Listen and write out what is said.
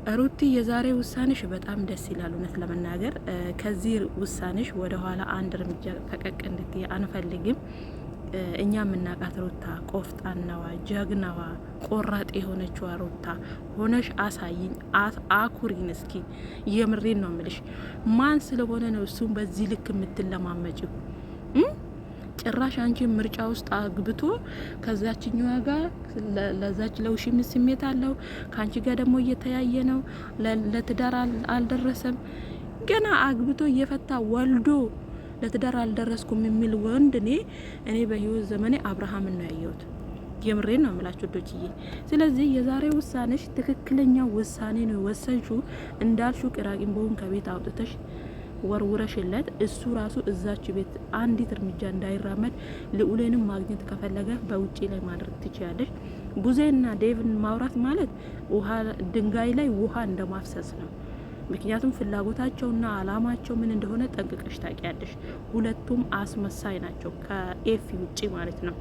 ሩቲ የዛሬ ውሳኔሽ በጣም ደስ ይላል። እውነት ለመናገር ከዚህ ውሳኔሽ ወደ ኋላ አንድ እርምጃ ፈቀቅ እንድትይ አንፈልግም። እኛ የምናውቃት ሩታ ቆፍጣናዋ፣ ጀግናዋ፣ ቆራጥ የሆነችዋ ሩታ ሆነሽ አሳይኝ፣ አኩሪን እስኪ። የምሬን ነው ምልሽ። ማን ስለሆነ ነው እሱም በዚህ ልክ የምትለማመጭው? ጭራሽ አንቺ ምርጫ ውስጥ አግብቶ ከዛችኛዋ ጋር ለዛች ለውሽም ስሜት አለው። ከአንቺ ጋር ደግሞ እየተያየ ነው። ለትዳር አልደረሰም ገና አግብቶ እየፈታ ወልዶ ለትዳር አልደረስኩም የሚል ወንድ እኔ በህይወት ዘመኔ አብርሃምን ነው ያየሁት። የምሬን ነው የምላችሁ ዶችዬ። ስለዚህ የዛሬ ውሳኔሽ ትክክለኛ ውሳኔ ነው ወሰንሹ። እንዳልሹ ቅራቂም በሆን ከቤት አውጥተሽ ወርውረሽለት እሱ ራሱ እዛች ቤት አንዲት እርምጃ እንዳይራመድ ልዑሌንም ማግኘት ከፈለገ በውጪ ላይ ማድረግ ትችያለሽ። ቡዜና ዴቭን ማውራት ማለት ውሃ ድንጋይ ላይ ውሃ እንደማፍሰስ ነው። ምክንያቱም ፍላጎታቸውና አላማቸው ምን እንደሆነ ጠንቅቀሽ ታውቂያለሽ። ሁለቱም አስመሳይ ናቸው ከኤፊ ውጪ ማለት ነው።